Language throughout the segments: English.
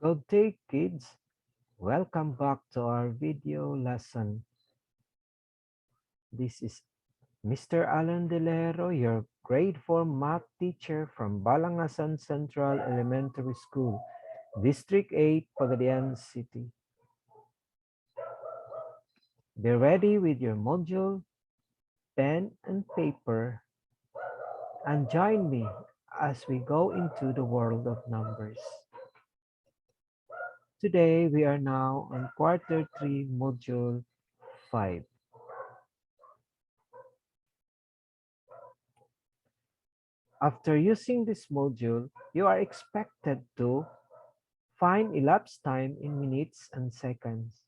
Good day, kids. Welcome back to our video lesson. This is Mr. Alan Delero, your grade 4 math teacher from Balangasan Central Elementary School, District 8, Pagadian City. Be ready with your module, pen, and paper, and join me as we go into the world of numbers. Today, we are now on quarter 3, module 5. After using this module, you are expected to find elapsed time in minutes and seconds,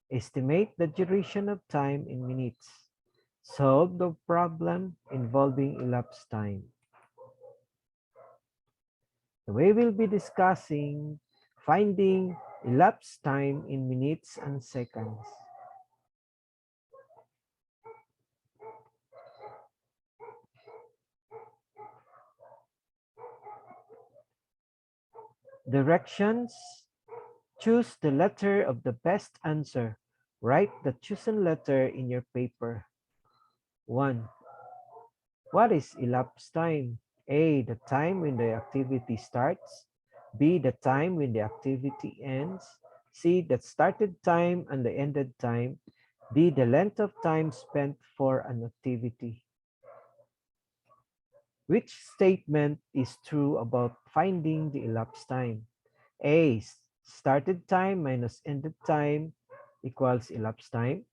estimate the duration of time in minutes, solve the problem involving elapsed time. We will be discussing finding elapsed time in minutes and seconds. Directions: choose the letter of the best answer. Write the chosen letter in your paper. 1. What is elapsed time? A, the time when the activity starts. B, the time when the activity ends. C, the started time and the ended time. D, the length of time spent for an activity. Which statement is true about finding the elapsed time? A, started time minus ended time equals elapsed time.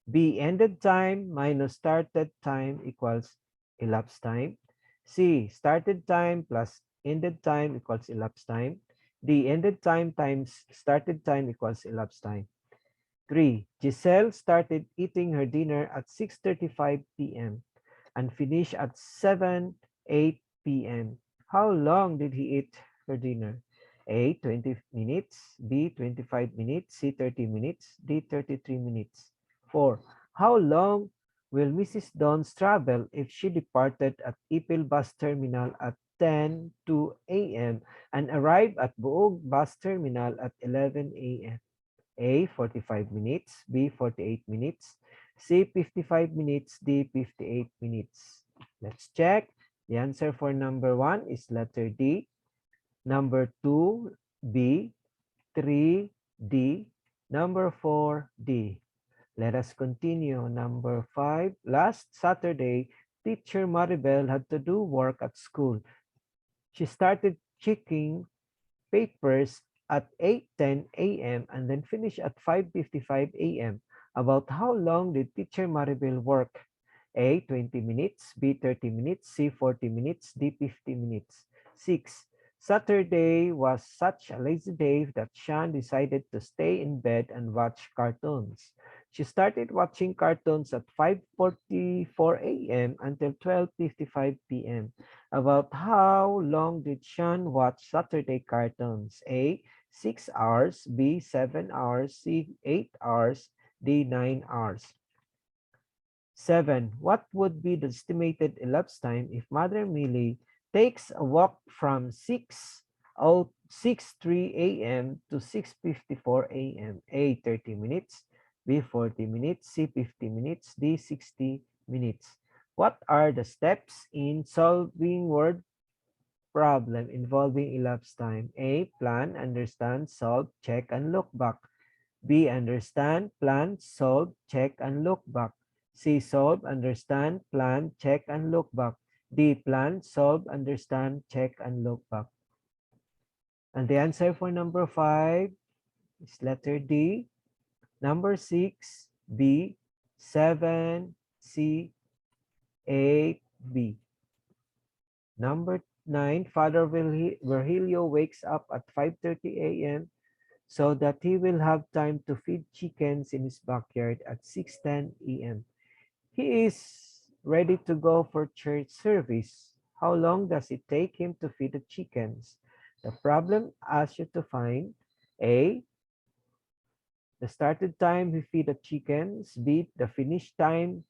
B, ended time minus started time equals elapsed time. C, started time plus ended time equals elapsed time. D, ended time times started time equals elapsed time. 3. Giselle started eating her dinner at 6:35 p.m. and finished at 7:08 p.m. How long did he eat her dinner? A, 20 minutes. B, 25 minutes. C, 30 minutes. D, 33 minutes. 4. How long will Mrs. Dons travel if she departed at Ipil Bus Terminal at 10:02 a.m. and arrived at Buog Bus Terminal at 11 a.m.? A, 45 minutes. B, 48 minutes. C, 55 minutes. D, 58 minutes. Let's check. The answer for number 1 is letter D. Number 2, B. 3, D. Number 4, D. Let us continue. Number 5. Last Saturday, teacher Maribel had to do work at school. She started checking papers at 8:10 a.m. and then finished at 5:55 a.m. About how long did teacher Maribel work? A, 20 minutes. B, 30 minutes. C, 40 minutes. D, 50 minutes. 6. Saturday was such a lazy day that Shan decided to stay in bed and watch cartoons. She started watching cartoons at 5:44 a.m. until 12:55 p.m. About how long did Shan watch Saturday cartoons? A, 6 hours. B, 7 hours. C, 8 hours. D, 9 hours. 7. What would be the estimated elapsed time if Mother Millie takes a walk from 6:03 a.m. to 6:54 a.m.? A, 30 minutes. B, 40 minutes. C, 50 minutes. D, 60 minutes. What are the steps in solving word problem involving elapsed time? A, plan, understand, solve, check, and look back. B, understand, plan, solve, check, and look back. C, solve, understand, plan, check, and look back. D, plan, solve, understand, check, and look back. And the answer for number 5 is letter D. Number 6, B. 7, C, 8, B. Number 9, Father Virgilio wakes up at 5:30 a.m. so that he will have time to feed chickens in his backyard at 6:10 a.m. He is ready to go for church service. How long does it take him to feed the chickens? The problem asks you to find A, the started time he feed the chickens. B, the finished time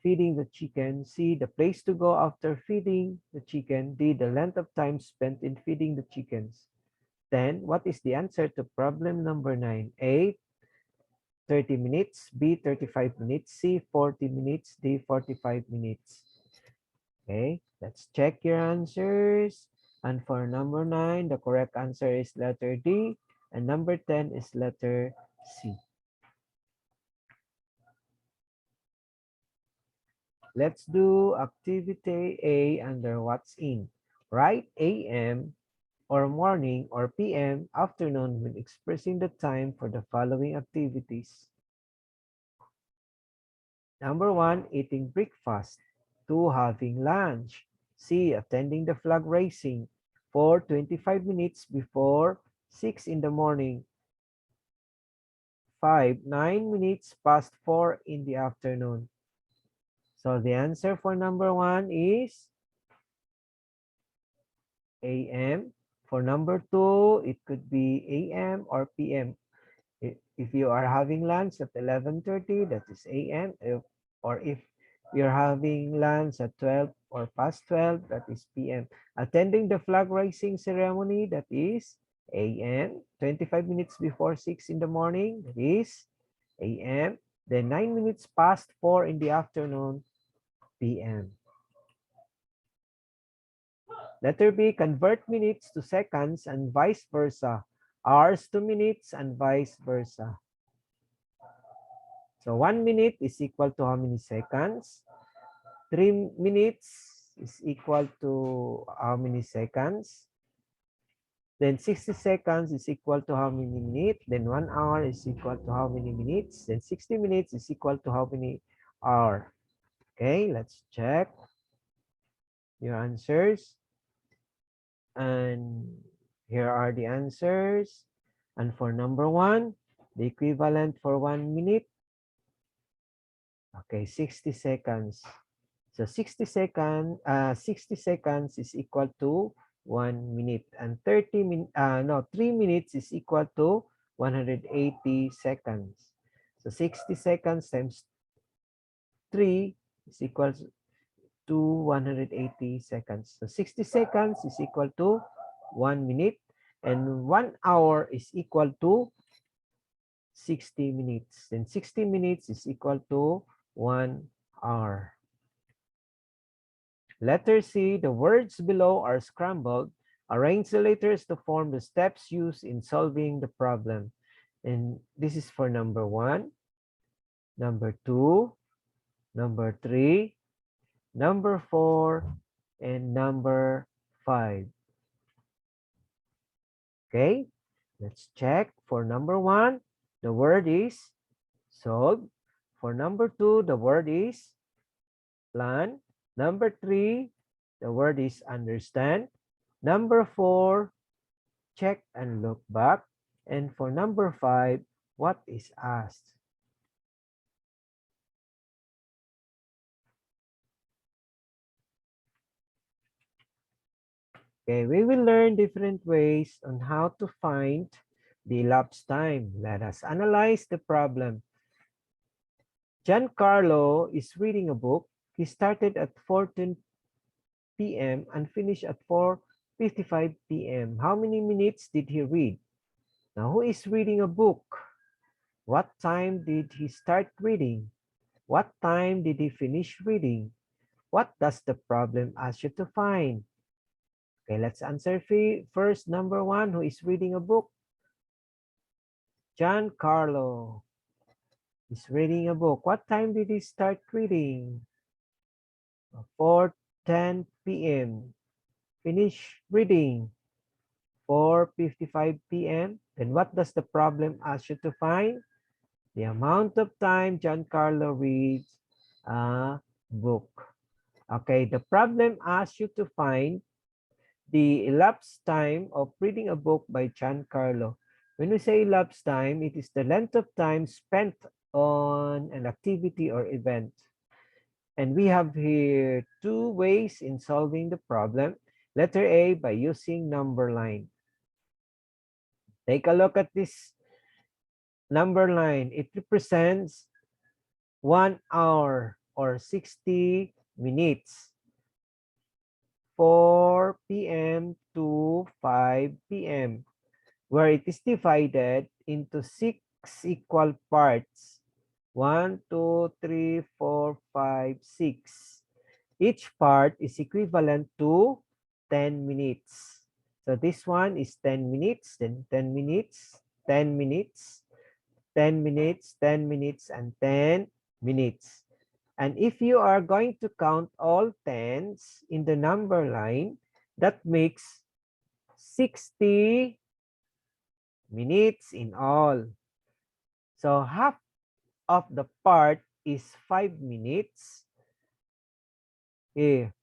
feeding the chicken. C, the place to go after feeding the chicken. D, the length of time spent in feeding the chickens. Then, what is the answer to problem number 9? A, 30 minutes, B, 35 minutes, C, 40 minutes, D, 45 minutes. Okay, let's check your answers. And for number 9, the correct answer is letter D, and number 10 is letter C. Let's do activity A under what's in. Write AM or morning or PM, afternoon when expressing the time for the following activities. Number 1, eating breakfast. 2, having lunch. C, attending the flag raising. 4, 25 minutes before 6 in the morning. 5, 9 minutes past 4 in the afternoon. So the answer for number 1 is AM. For number 2, it could be AM or PM. If you are having lunch at 11:30, that is AM. Or if you're having lunch at 12 or past 12, that is PM. Attending the flag raising ceremony, that is AM. 25 minutes before 6 in the morning, that is AM. Then 9 minutes past 4 in the afternoon, PM. Letter B, convert minutes to seconds and vice versa. Hours to minutes and vice versa. So 1 minute is equal to how many seconds? 3 minutes is equal to how many seconds? Then 60 seconds is equal to how many minutes? Then 1 hour is equal to how many minutes? Then 60 minutes is equal to how many hours? Okay, let's check your answers. And here are the answers. And for number 1, the equivalent for 1 minute. Okay, 60 seconds. So 60 seconds is equal to 1 minute, and 3 minutes is equal to 180 seconds. So 60 seconds times 3 is equal to 180 seconds. So 60 seconds is equal to 1 minute, and 1 hour is equal to 60 minutes. Then 60 minutes is equal to 1 hour. Letter C, the words below are scrambled. Arrange the letters to form the steps used in solving the problem. And this is for number 1, number 2, number 3, number 4, and number 5. Okay, let's check. For number 1, the word is solve. For number 2, the word is plan. Number 3, the word is understand. Number 4, check and look back. And for number 5, what is asked? Okay, we will learn different ways on how to find the elapsed time. Let us analyze the problem. Giancarlo is reading a book. He started at 4:10 p.m. and finished at 4:55 p.m. How many minutes did he read? Now, who is reading a book? What time did he start reading? What time did he finish reading? What does the problem ask you to find? Okay, let's answer first. Number 1, who is reading a book? Giancarlo is reading a book. What time did he start reading? 4:10 p.m. Finish reading 4:55 p.m. Then what does the problem ask you to find? The amount of time Giancarlo reads a book. Okay, the problem asks you to find the elapsed time of reading a book by Giancarlo. When we say elapsed time, it is the length of time spent on an activity or event. And we have here 2 ways in solving the problem. Letter A, by using number line. Take a look at this number line. It represents 1 hour or 60 minutes. 4 p.m. to 5 p.m. where it is divided into 6 equal parts. 1, 2, 3, 4, 5, 6. Each part is equivalent to 10 minutes. So this one is 10 minutes, then 10 minutes, 10 minutes, 10 minutes, 10 minutes, and 10 minutes. And if you are going to count all tens in the number line, that makes 60 minutes in all. So half of the part is 5 minutes. Here.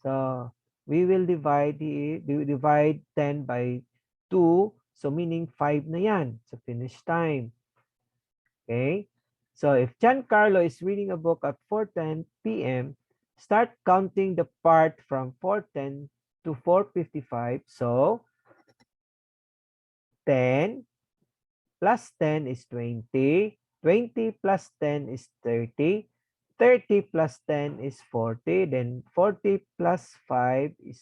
So we will divide 10 by 2. So meaning 5 na yan. So finish time. Okay. So if Giancarlo is reading a book at 4:10 p.m., start counting the part from 4:10 to 4:55. So 10 plus 10 is 20. 20 plus 10 is 30. 30 plus 10 is 40. Then 40 plus 5 is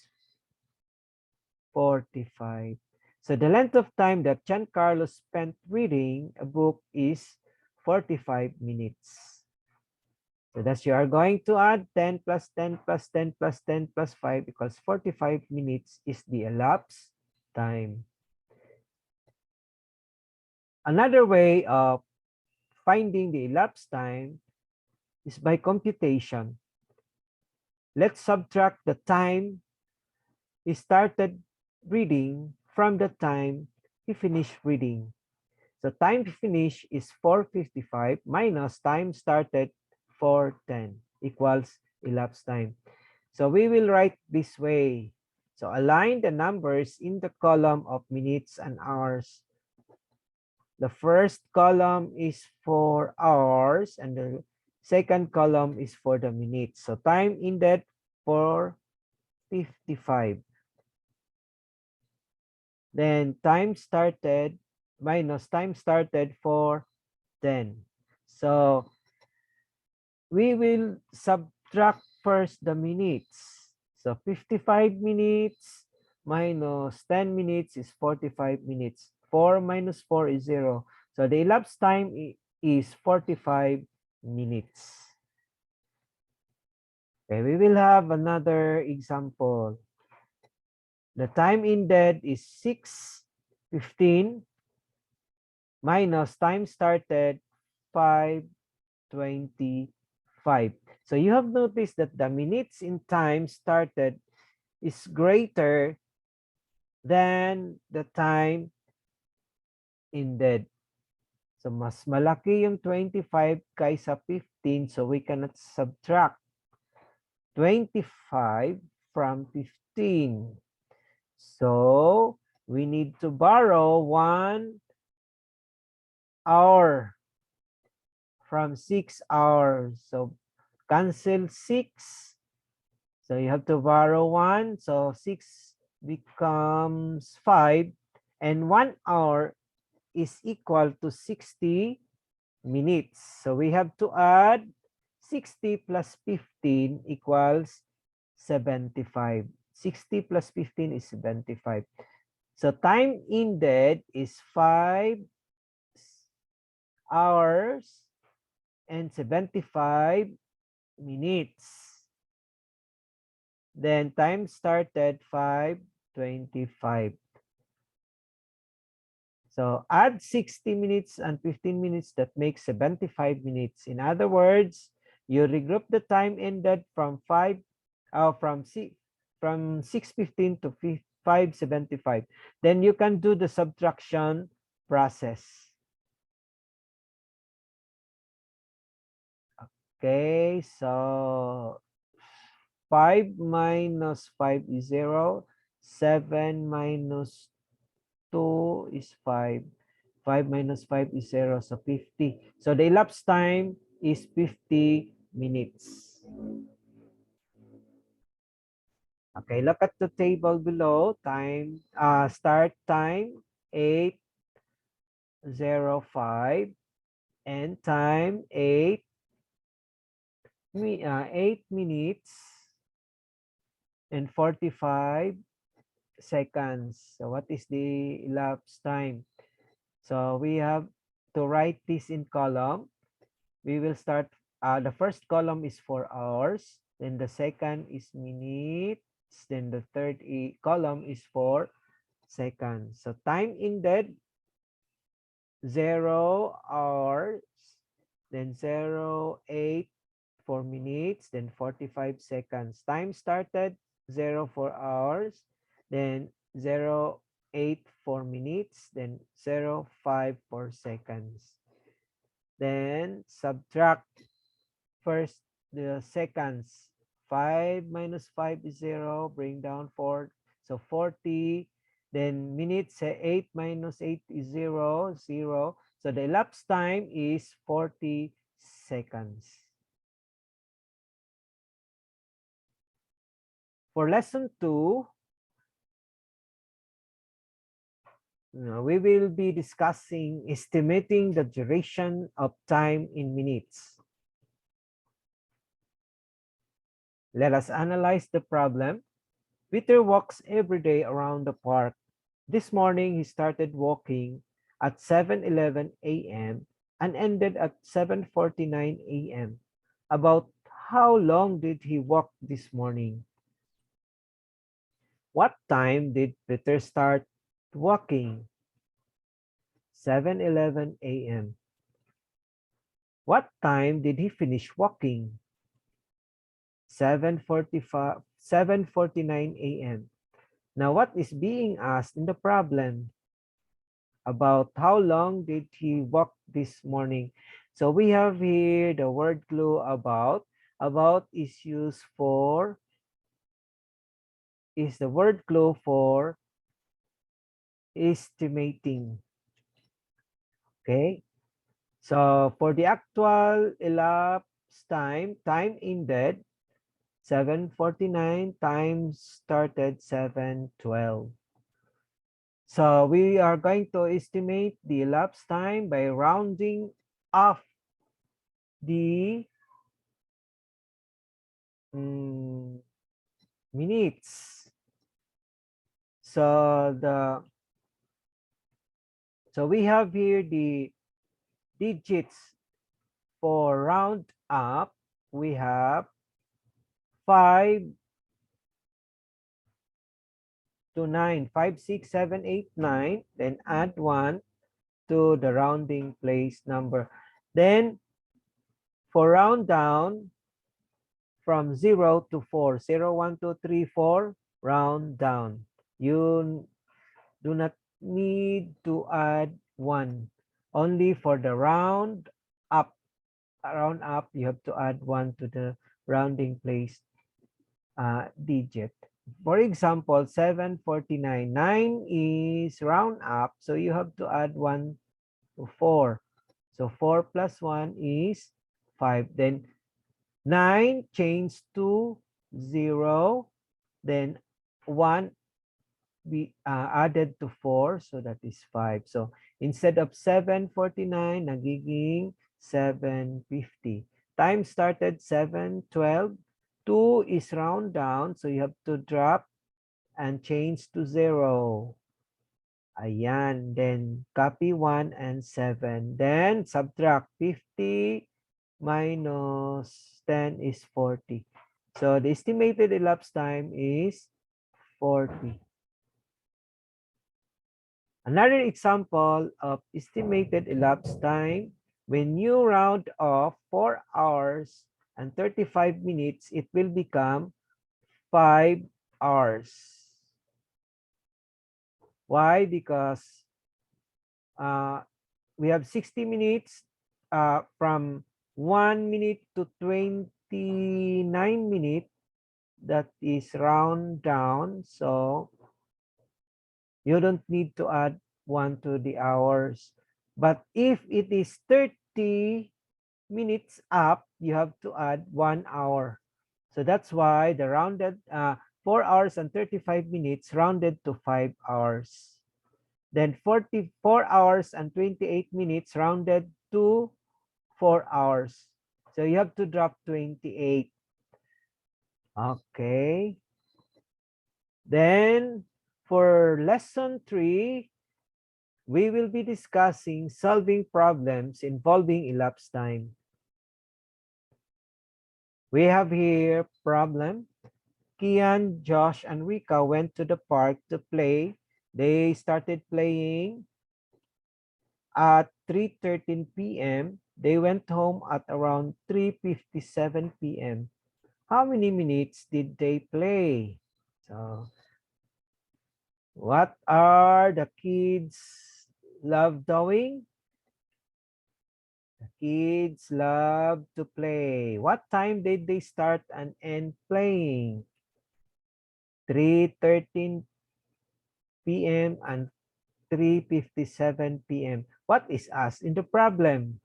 45. So the length of time that Giancarlo spent reading a book is 45 minutes. So thus you are going to add 10 plus 10 plus 10 plus 10 plus 5 because 45 minutes is the elapsed time. Another way of finding the elapsed time is by computation. Let's subtract the time he started reading from the time he finished reading. So time finished is 4:55 minus time started 4:10 equals elapsed time. So we will write this way. So align the numbers in the column of minutes and hours. The first column is for hours and the second column is for the minutes. So time ended 4:55. Then time started minus time started 4:10. So we will subtract first the minutes. So 55 minutes minus 10 minutes is 45 minutes. 4 minus 4 is 0. So the elapsed time is 45 minutes. Okay, we will have another example. The time ended is 6:15 minus time started 5:25. So you have noticed that the minutes in time started is greater than the time ended. So mas malaki yung 25 kaysa 15. So we cannot subtract 25 from 15. So we need to borrow 1 hour from 6 hours. So cancel 6. So you have to borrow 1. So 6 becomes 5. And 1 hour is equal to 60 minutes. So we have to add 60 plus 15 equals 75. 60 plus 15 is 75. So time ended is 5 hours and 75 minutes. Then time started 5:25. So add 60 minutes and 15 minutes, that makes 75 minutes. In other words, you regroup the time ended from 6:15 to 5:75. Then you can do the subtraction process. Okay, so 5 minus 5 is 0. 7 minus 2 is 5. 5 minus 5 is 0, so 50. So the elapsed time is 50 minutes. Okay, look at the table below. Time, start time 8:05 and time 8 minutes and 45 seconds. So what is the elapsed time? So we have to write this in column. We will start, the first column is for hours, then the second is minutes, then the third column is for seconds. So time ended, 0 hours, then 08 for minutes, then 45 seconds. Time started, 04 hours, then 08 for minutes, then 05 for seconds. Then subtract first the seconds. 5 minus 5 is 0, bring down 4. So 40. Then minutes, 8 minus 8 is 0, 0. So the elapsed time is 40 seconds. For lesson 2, we will be discussing estimating the duration of time in minutes. Let us analyze the problem. Peter walks every day around the park. This morning, he started walking at 7:11 a.m. and ended at 7:49 a.m. About how long did he walk this morning? What time did Peter start walking? 7:11 a.m. What time did he finish walking? 7:49 a.m. Now, what is being asked in the problem? About how long did he walk this morning? So we have here the word clue about. About is used for, is the word clue for estimating. Okay. So for the actual elapsed time, time ended 7:49, time started 7:12. So we are going to estimate the elapsed time by rounding off the minutes. So we have here the digits for round up. We have 5 to 9, 5, 6, 7, 8, 9. Then add 1 to the rounding place number. Then for round down from 0 to 4, 0, 1, 2, 3, 4, round down. You do not need to add 1. Only for the round up. Round up, you have to add 1 to the rounding place digit. For example, 7:49. 9 is round up, so you have to add 1 to 4. So 4 plus 1 is 5. Then 9 change to 0. Then 1 we added to 4, so that is 5. So instead of 7:49, nagiging 7:50. Time started 7:12. 2 is round down, so you have to drop and change to 0. Ayan. Then copy 1 and 7. Then subtract 50 minus 10 is 40. So the estimated elapsed time is 40. Another example of estimated elapsed time, when you round off 4 hours and 35 minutes, it will become 5 hours. Why? Because we have 60 minutes from 1 minute to 29 minutes. That is round down. So you don't need to add 1 to the hours. But if it is 30 minutes up, you have to add 1 hour. So that's why the rounded 4 hours and 35 minutes rounded to 5 hours. Then 44 hours and 28 minutes rounded to 4 hours. So you have to drop 28. Okay. Then For lesson 3, we will be discussing solving problems involving elapsed time. We have here problem. Kian, Josh, and Rika went to the park to play. They started playing at 3:13 p.m. They went home at around 3:57 p.m. How many minutes did they play? So, what are the kids love doing? The kids love to play. What time did they start and end playing? 3:13 p.m. and 3:57 p.m. What is asked in the problem?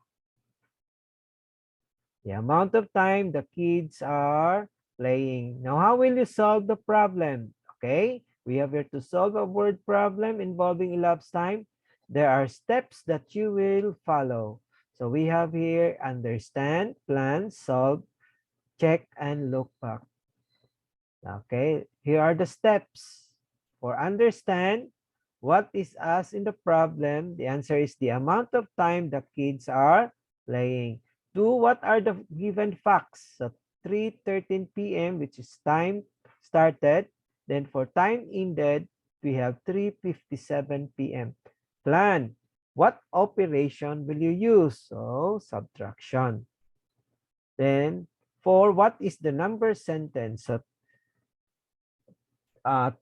The amount of time the kids are playing. Now, how will you solve the problem? Okay, we have here to solve a word problem involving elapsed time. There are steps that you will follow. So we have here understand, plan, solve, check, and look back. Okay, here are the steps. For understand, what is asked in the problem? The answer is the amount of time the kids are playing. 2, what are the given facts? So 3:13 p.m., which is time started. Then for time ended, we have 3:57 p.m. Plan. What operation will you use? So subtraction. Then 4, what is the number sentence? So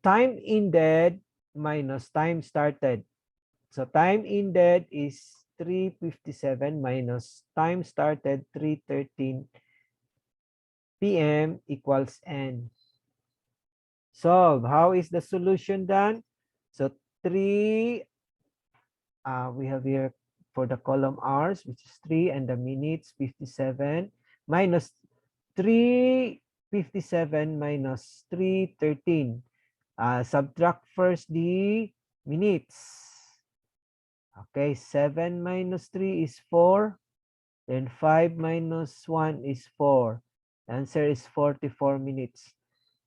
time ended minus time started. So time ended is 3:57 minus time started 3:13 p.m. equals n. Solve. How is the solution done? So 3, we have here for the column hours, which is 3, and the minutes 57 minus 3:57 minus 3:13. Subtract first the minutes. Okay, 7 minus 3 is 4. Then 5 minus 1 is 4. Answer is 44 minutes.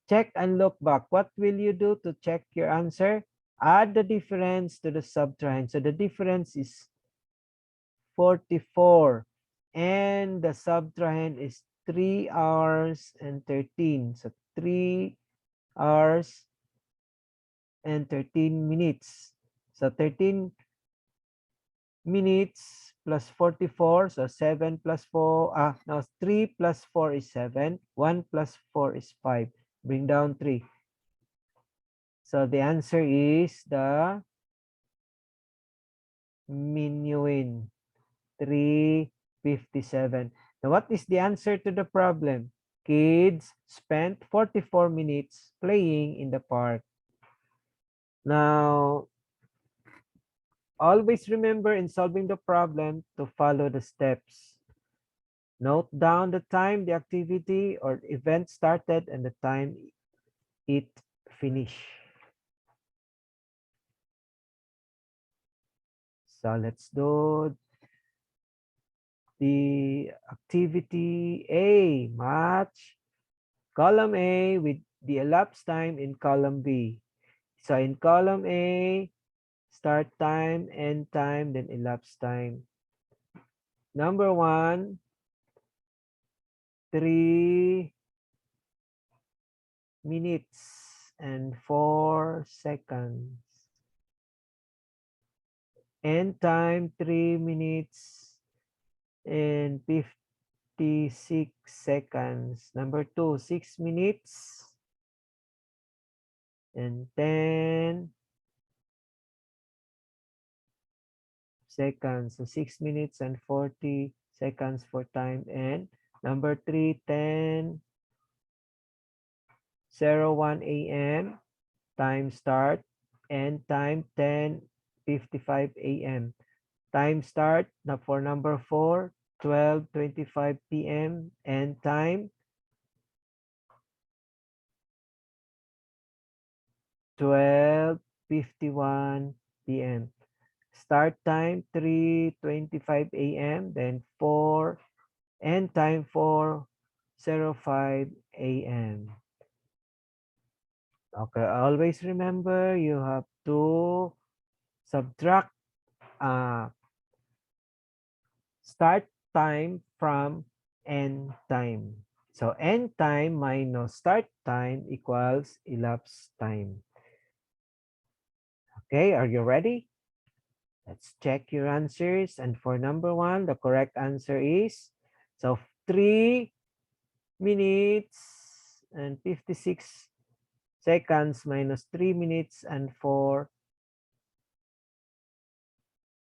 Check and look back. What will you do to check your answer? Add the difference to the subtrahend. So the difference is 44. And the subtrahend is 3 hours and 13. So 3 hours and 13 minutes. So 13 minutes plus 44. So 7 plus 4. No, 3 plus 4 is 7. 1 plus 4 is 5. Bring down 3. So the answer is the minuin. 3:57. Now, what is the answer to the problem? Kids spent 44 minutes playing in the park. Now, always remember in solving the problem to follow the steps. Note down the time the activity or event started and the time it finished. So let's do the activity A, match column A with the elapsed time in column B. So in column A, start time, end time, then elapsed time. Number 1, 3 minutes and 4 seconds. End time, 3 minutes and 56 seconds. Number 2, 6 minutes and 10 seconds. So 6 minutes and 40 seconds for time end. Number 3, 10:01 a.m. Time start. End time 10:55 a.m. Time start for number 4, 12:25 p.m. End time 12:51 p.m. Start time 3:25 a.m. Then 4, end time 4:05 a.m. Okay, always remember you have to subtract start time from end time. So end time minus start time equals elapsed time. Okay, are you ready? Let's check your answers. And for number one, the correct answer is, so 3 minutes and 56 seconds minus 3 minutes and 4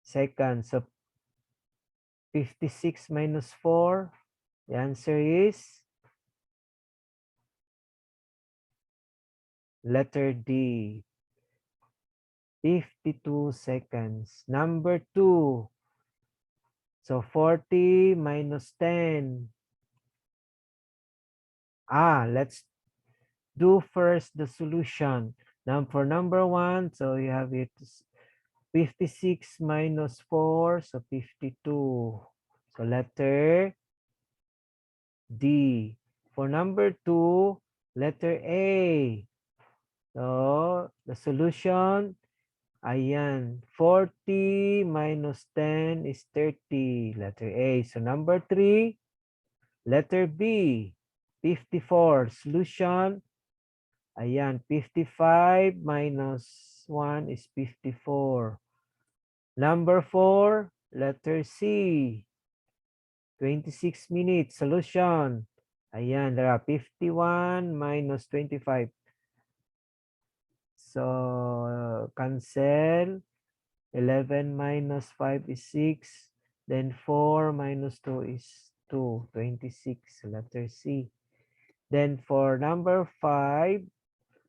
seconds. So 56 minus 4, the answer is letter D, 52 seconds. Number 2, so 40 minus 10. Let's do first the solution. Now for number 1, so you have it 56 minus 4, so 52. So letter D. For number 2, letter A. So the solution, ayan, 40 minus 10 is 30, letter A. So number 3, letter B, 54. Solution, ayan, 55 minus 1 is 54. Number 4, letter C, 26 minutes. Solution, ayan, there are 51 minus 25. So, cancel. 11 minus 5 is 6. Then 4 minus 2 is 2. 26, letter C. Then for number 5,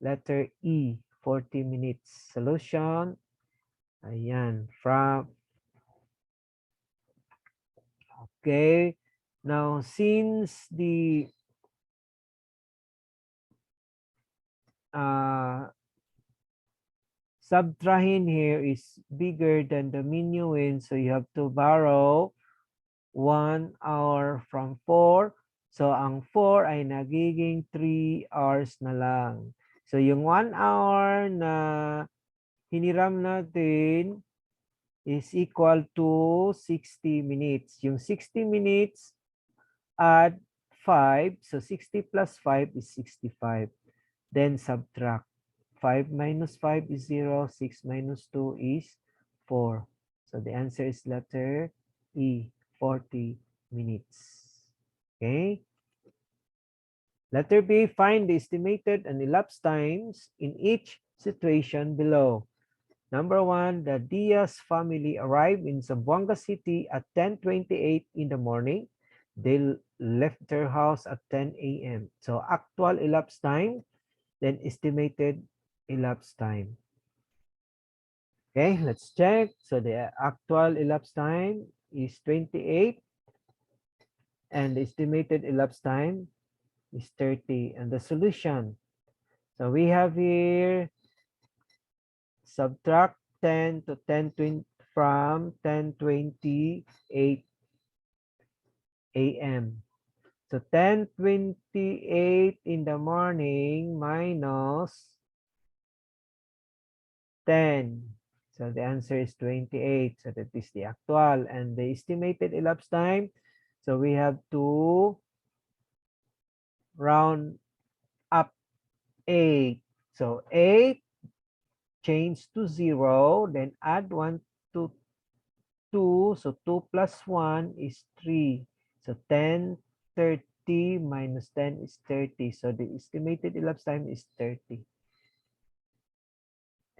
letter E, 40 minutes. Solution, ayan, okay. Now, since the subtrahend here is bigger than the minuend, so you have to borrow 1 hour from 4. So, ang 4 ay nagiging 3 hours na lang. So, yung 1 hour na hiniram natin is equal to 60 minutes. Yung 60 minutes, add 5. So, 60 plus 5 is 65. Then, subtract. 5 minus 5 is 0. 6 minus 2 is 4. So, the answer is letter E, 40 minutes. Okay. Letter B, find the estimated and elapsed times in each situation below. Number 1, the Diaz family arrived in Zamboanga City at 10:28 in the morning. They left their house at 10 a.m. So, actual elapsed time, then estimated elapsed time. Okay, let's check. So, the actual elapsed time is 28 and the estimated elapsed time is 30. And the solution, so we have here, subtract 10 to 10:20 from 10:28 a.m. So 10:28 in the morning minus 10. So the answer is 28. So that is the actual and the estimated elapsed time. So we have to round up 8. So 8 change to 0, then add 1 to 2. So 2 plus 1 is 3. So 10:30 minus 10 is 30. So the estimated elapsed time is 30.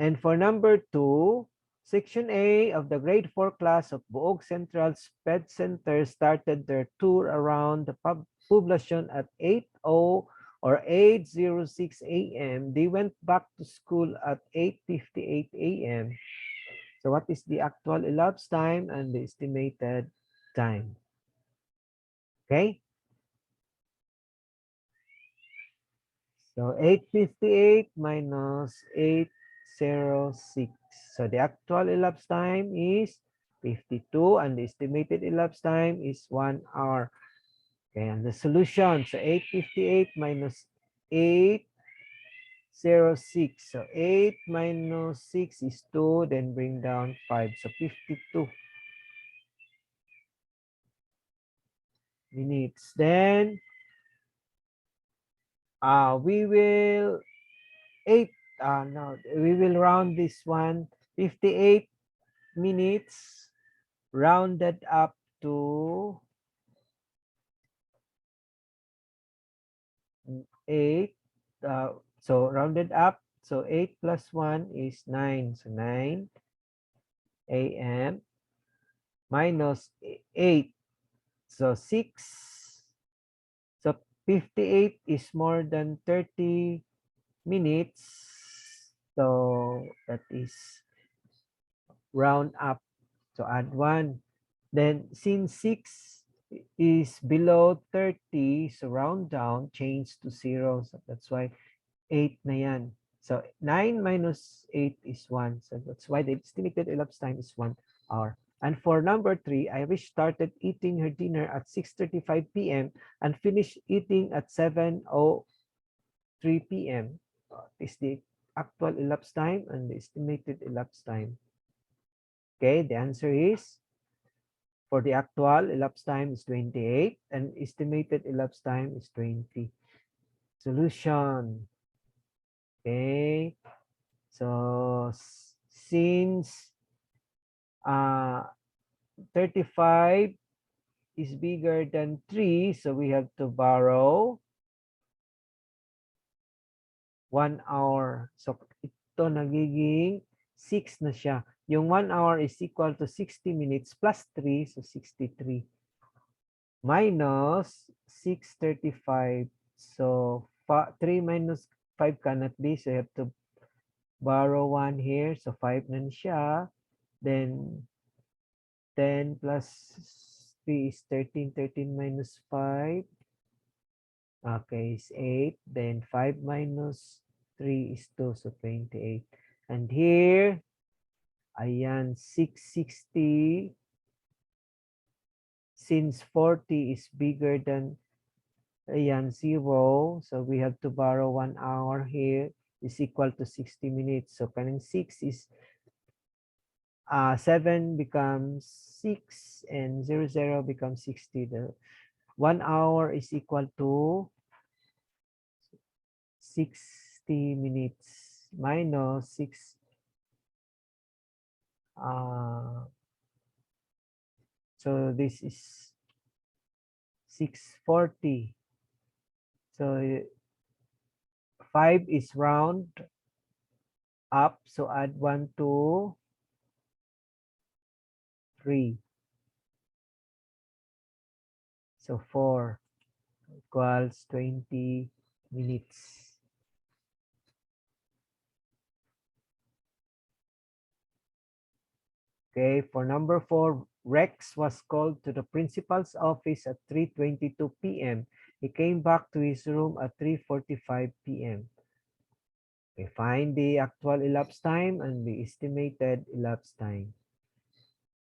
And for number 2, Section A of the grade 4 class of Boog Central Sped Center started their tour around the poblacion at 8:00 or 8:06 a.m. They went back to school at 8:58 a.m. So what is the actual elapsed time and the estimated time? Okay? So 8:58 minus 8:06. So the actual elapsed time is 52 and the estimated elapsed time is 1 hour. Okay, and the solution, so 8:58 minus 8 0.06. So 8 minus 6 is 2, then bring down 5. So 52 minutes. Then we will 8 no, we will round this one. 58 minutes rounded up to 8. So rounded up, so 8 plus 1 is 9. So 9 a.m. minus 8. So 6. So 58 is more than 30 minutes. So that is round up. So add 1. Then since 6 is below 30, so round down, change to 0. So that's why 8 na yan. So 9 minus 8 is 1. So that's why the estimated elapsed time is 1 hour. And for number 3, Irish started eating her dinner at 6:35 p.m. and finished eating at 7:03 p.m. Is the actual elapsed time and the estimated elapsed time. Okay, the answer is, for the actual elapsed time is 28 and estimated elapsed time is 20. Solution. Okay. So since 35 is bigger than 3, so we have to borrow 1 hour. So ito nagiging 6 na siya. Yung 1 hour is equal to 60 minutes plus 3, so 63. Minus 635. So 3 minus 5 cannot be, so you have to borrow 1 here. So 5 na siya. Then 10 plus 3 is 13. 13 minus 5. Okay, is 8. Then 5 minus 3 is 2. So 28. And here, ayan, 660. Since 40 is bigger than, ayan, 0. So we have to borrow 1 hour here is equal to 60 minutes. So kaning 6 is 7 becomes 6 and 0 becomes 60. The 1 hour is equal to 60 minutes minus 6. So this is 640. So 5 is round up. So add 1 to 3. So 4 equals 20 minutes. Okay, for number 4, Rex was called to the principal's office at 3:22 p.m. He came back to his room at 3:45 p.m. We find the actual elapsed time and the estimated elapsed time.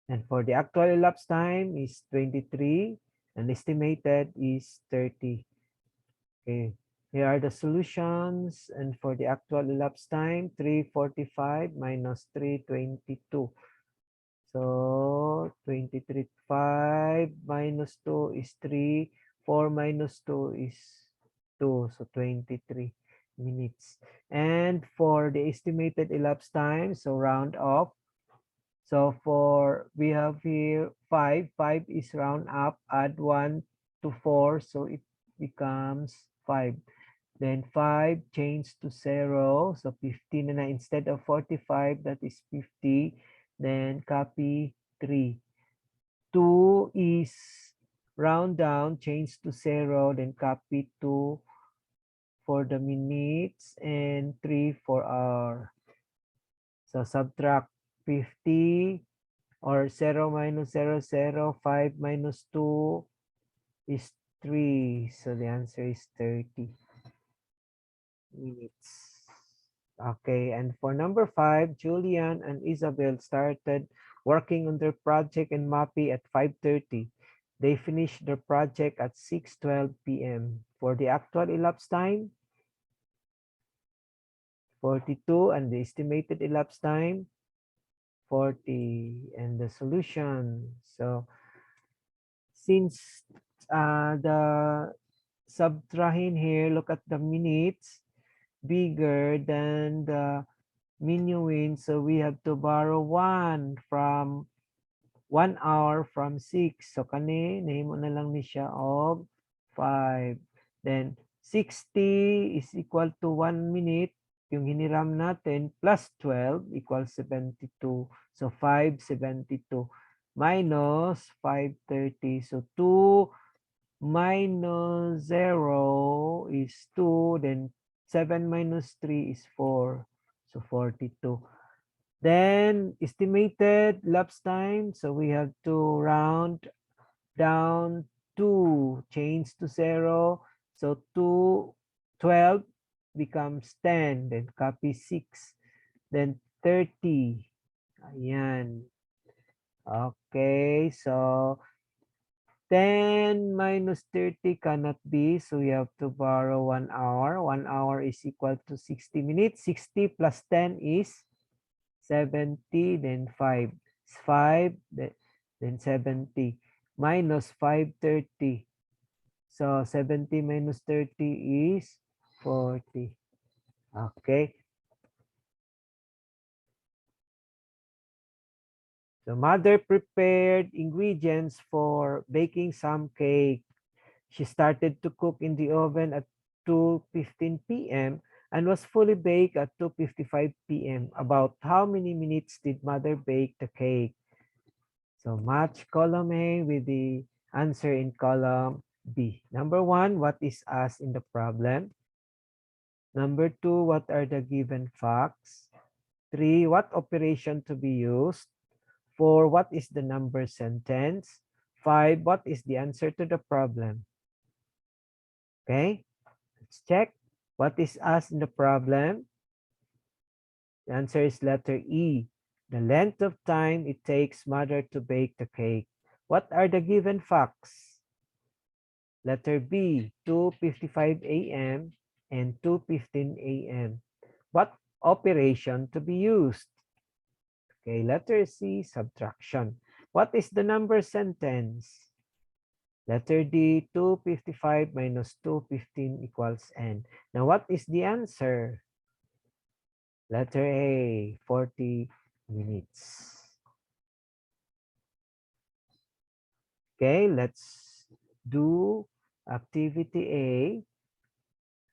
And for the actual elapsed time is 23 and estimated is 30. Okay, here are the solutions. And for the actual elapsed time, 3:45 minus 3:22. So 23, 5 minus 2 is 3, 4 minus 2 is 2, so 23 minutes. And for the estimated elapsed time, so round off. So we have here 5, 5 is round up, add 1 to 4, so it becomes 5. Then 5 change to 0, so 15 na instead of 45, that is 50. Then copy 3. 2 is round down, change to 0, then copy 2 for the minutes and 3 for hour. So subtract 50 or 0 minus 0, 0, 5 minus 2 is 3. So the answer is 30 minutes. Okay, and for number 5, Julian and Isabel started working on their project in MAPI at 5:30. They finished their project at 6:12 p.m. For the actual elapsed time, 42, and the estimated elapsed time, 40, and the solution. So since the subtrahend here, look at the minutes, bigger than the minuend, so we have to borrow 1 hour from 6. So kani nahimo na lang ni siya of 5. Then 60 is equal to 1 minute. Yung hiniram natin plus 12 equals 72. So 572 minus 530. So 2 minus 0 is 2. Then 7 minus 3 is 4. So 42. Then estimated elapsed time. So we have to round down 2, change to 0. So 12 becomes 10. Then copy 6. Then 30. Ayan. Okay, so 10 minus 30 cannot be. So we have to borrow 1 hour. 1 hour is equal to 60 minutes. 60 plus 10 is 70, then 5. 5, then 70. Minus 530. So 70 minus 30 is 40. Okay. So mother prepared ingredients for baking some cake. She started to cook in the oven at 2:15 p.m. and was fully baked at 2:55 p.m. About how many minutes did mother bake the cake? So match column A with the answer in column B. Number 1, what is asked in the problem? Number 2, what are the given facts? 3, what operation to be used? 4, what is the number sentence? 5, what is the answer to the problem? Okay, let's check. What is asked in the problem? The answer is letter E. The length of time it takes mother to bake the cake. What are the given facts? Letter B, 2:55 a.m. and 2:15 a.m. What operation to be used? Okay, letter C, subtraction. What is the number sentence? Letter D, 2:55 minus 2:15 equals N. Now, what is the answer? Letter A, 40 minutes. Okay, let's do activity A.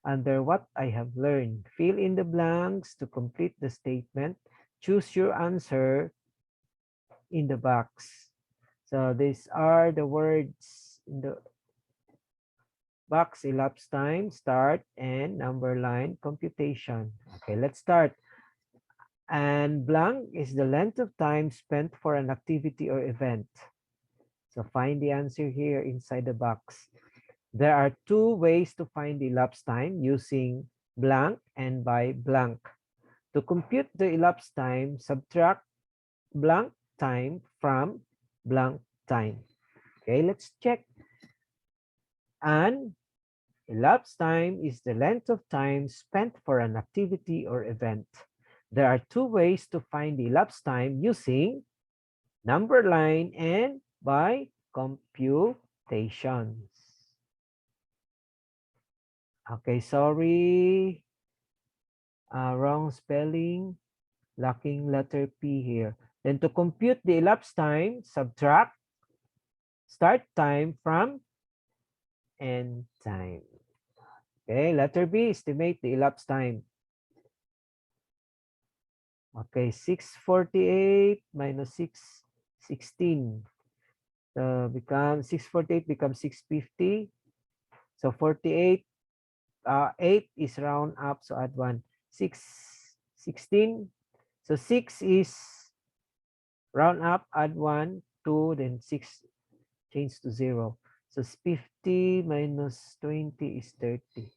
Under what I have learned, fill in the blanks to complete the statement. Choose your answer in the box. So these are the words in the box: elapsed time, start, and number line computation. Okay, let's start. And blank is the length of time spent for an activity or event. So find the answer here inside the box. There are 2 ways to find the elapsed time: using blank and by blank. To compute the elapsed time, subtract blank time from blank time. Okay, let's check. And elapsed time is the length of time spent for an activity or event. There are 2 ways to find the elapsed time: using number line and by computations. Okay, sorry. Wrong spelling. Lacking letter P here. Then to compute the elapsed time, subtract start time from end time. Okay, letter B, estimate the elapsed time. Okay, 6:48 minus 6:16. Becomes 6:48 becomes 6:50. So 48, 8 is round up, so add 1. 6:16. So 6 is round up, add 1, 2, then 6 change to 0. So 50 minus 20 is 30.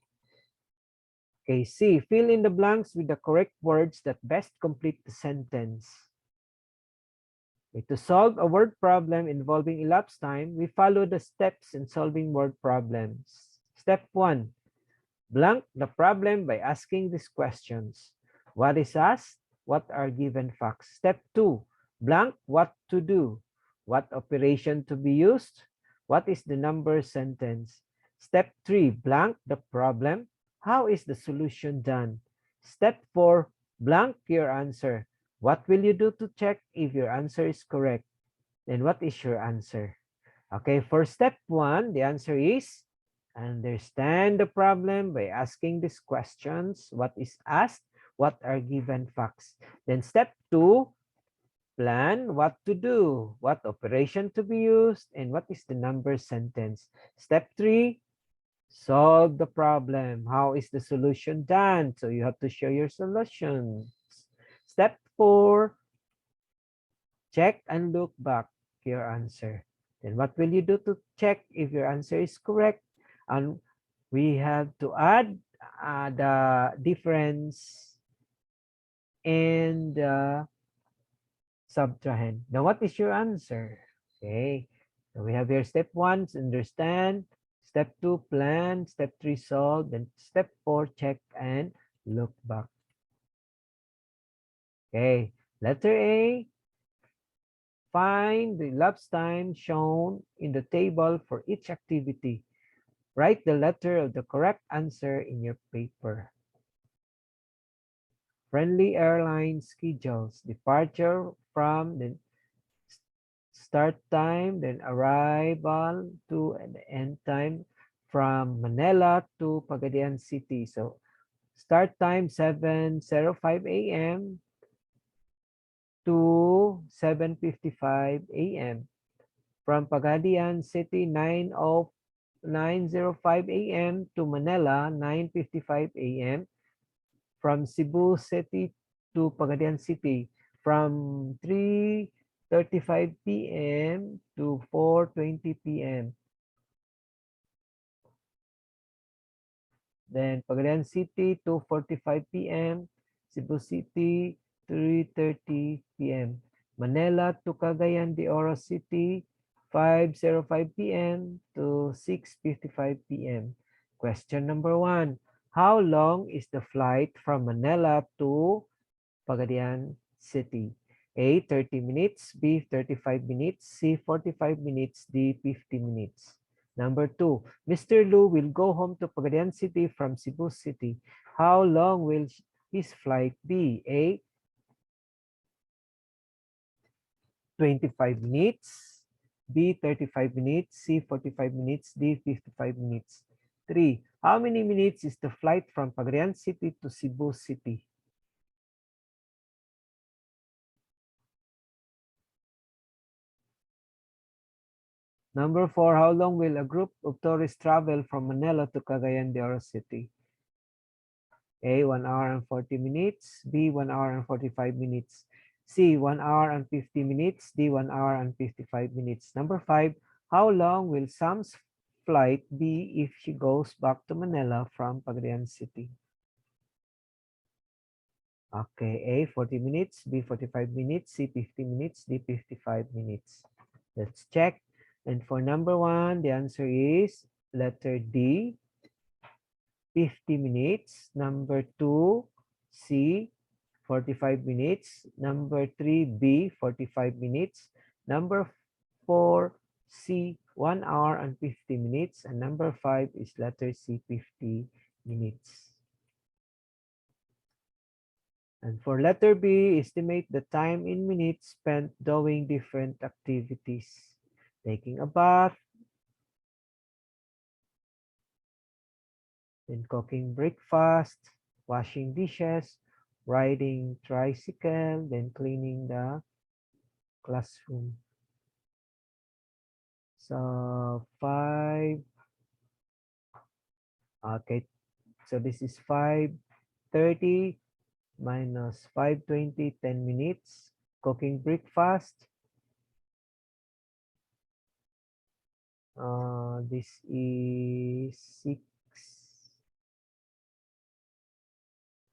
Okay, C, fill in the blanks with the correct words that best complete the sentence. Okay, to solve a word problem involving elapsed time, we follow the steps in solving word problems. Step 1, blank the problem by asking these questions. What is asked? What are given facts? Step 2, blank, what to do? What operation to be used? What is the number sentence? Step 3, blank the problem. How is the solution done? Step 4, blank your answer. What will you do to check if your answer is correct? Then what is your answer? Okay, for step 1, the answer is understand the problem by asking these questions. What is asked? What are given facts? Then step 2, plan what to do, what operation to be used, and what is the number sentence. Step 3, solve the problem. How is the solution done? So you have to share your solutions. Step 4, check and look back your answer. Then what will you do to check if your answer is correct? And we have to add the difference and subtrahend. Now, what is your answer? Okay, so we have here step 1, understand. Step 2, plan. Step 3, solve. Then step 4, check and look back. Okay, letter A, find the elapsed time shown in the table for each activity. Write the letter of the correct answer in your paper. Friendly airline schedules departure from the start time, then arrival to and end time from Manila to Pagadian City. So start time 7:05 a.m. to 7:55 a.m. From Pagadian City 9:05 a.m. to Manila 9:55 a.m. From Cebu City to Pagadian City from 3:35 p.m. to 4:20 p.m. Then Pagadian City 2:45 p.m. Cebu City 3:30 p.m. Manila to Cagayan de Oro City 5:05 p.m. to 6:55 p.m. Question number 1. How long is the flight from Manila to Pagadian City? A, 30 minutes, B, 35 minutes, C, 45 minutes, D, 50 minutes. Number 2, Mr. Lu will go home to Pagadian City from Cebu City. How long will his flight be? A, 25 minutes, B, 35 minutes, C, 45 minutes, D, 55 minutes. 3, how many minutes is the flight from Pagadian City to Cebu City? Number 4, how long will a group of tourists travel from Manila to Cagayan de Oro City? A, 1 hour and 40 minutes. B, 1 hour and 45 minutes. C, 1 hour and 50 minutes. D, 1 hour and 55 minutes. Number 5, how long will Sam's flight be if she goes back to Manila from Pagadian City? Okay, A, 40 minutes. B, 45 minutes. C, 50 minutes. D, 55 minutes. Let's check. And for number 1, the answer is letter D, 50 minutes. Number 2, C, 45 minutes. Number 3, B, 45 minutes. Number 4, C, 1 hour and 50 minutes. And number 5 is letter C, 50 minutes. And for letter B, estimate the time in minutes spent doing different activities. Taking a bath, then cooking breakfast, washing dishes, riding tricycle, then cleaning the classroom. So 5, okay, so this is 5:30 minus 5:20, 10 minutes. Cooking breakfast. This is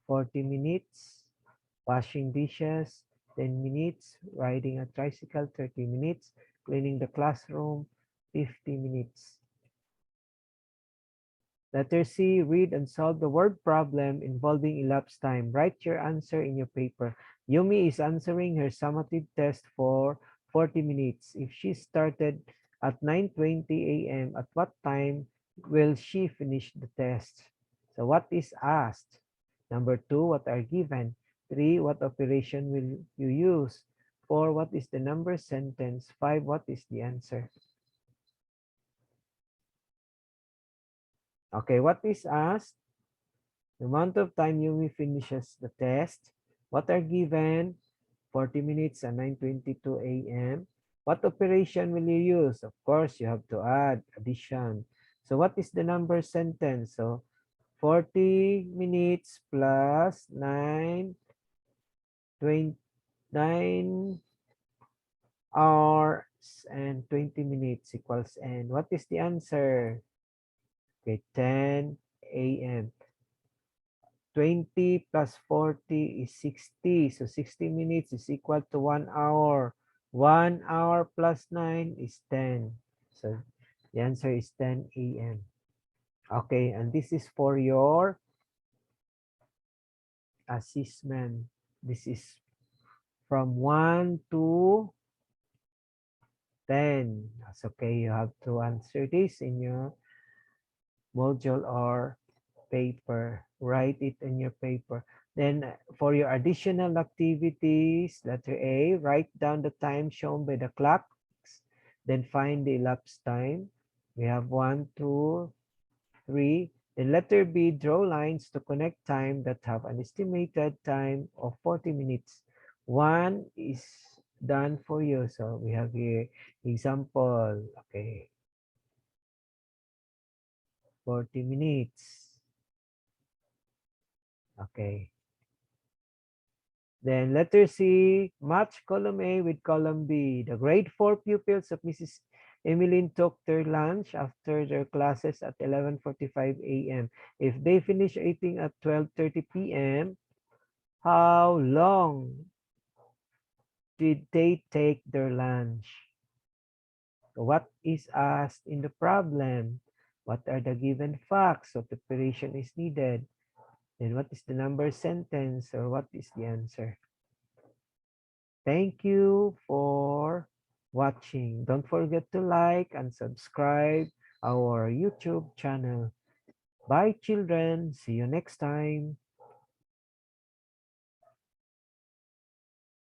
6:40 minutes. Washing dishes, 10 minutes. Riding a tricycle, 30 minutes. Cleaning the classroom, 50 minutes. Letter C, read and solve the word problem involving elapsed time. Write your answer in your paper. Yumi is answering her summative test for 40 minutes. If she started at 9:20 a.m., at what time will she finish the test? So what is asked? Number 2, what are given? 3, what operation will you use? 4, what is the number sentence? 5, what is the answer? Okay, what is asked? The amount of time Yumi finishes the test. What are given? 40 minutes and 9:22 a.m. What operation will you use? Of course, you have to add addition. So what is the number sentence? So 40 minutes plus 9 hours and 20 minutes equals n. What is the answer? Okay, 10 a.m. 20 plus 40 is 60. So 60 minutes is equal to 1 hour. 1 hour plus 9 is 10. So the answer is 10 a.m. Okay, and this is for your assessment. This is from 1 to 10. That's okay. You have to answer this in your module or paper. Write it in your paper. Then for your additional activities, letter A, write down the time shown by the clocks. Then find the elapsed time. We have 1, 2, 3. Then letter B, draw lines to connect time that have an estimated time of 40 minutes. 1 is done for you. So we have here example. Okay, 40 minutes. Okay. Then letter C, match column A with column B. The grade 4 pupils of Mrs. Emmeline took their lunch after their classes at 11:45 a.m. If they finish eating at 12:30 p.m., how long did they take their lunch? What is asked in the problem? What are the given facts? What preparation is needed? Then what is the number sentence, or what is the answer? Thank you for watching. Don't forget to like and subscribe our YouTube channel. Bye, children. See you next time.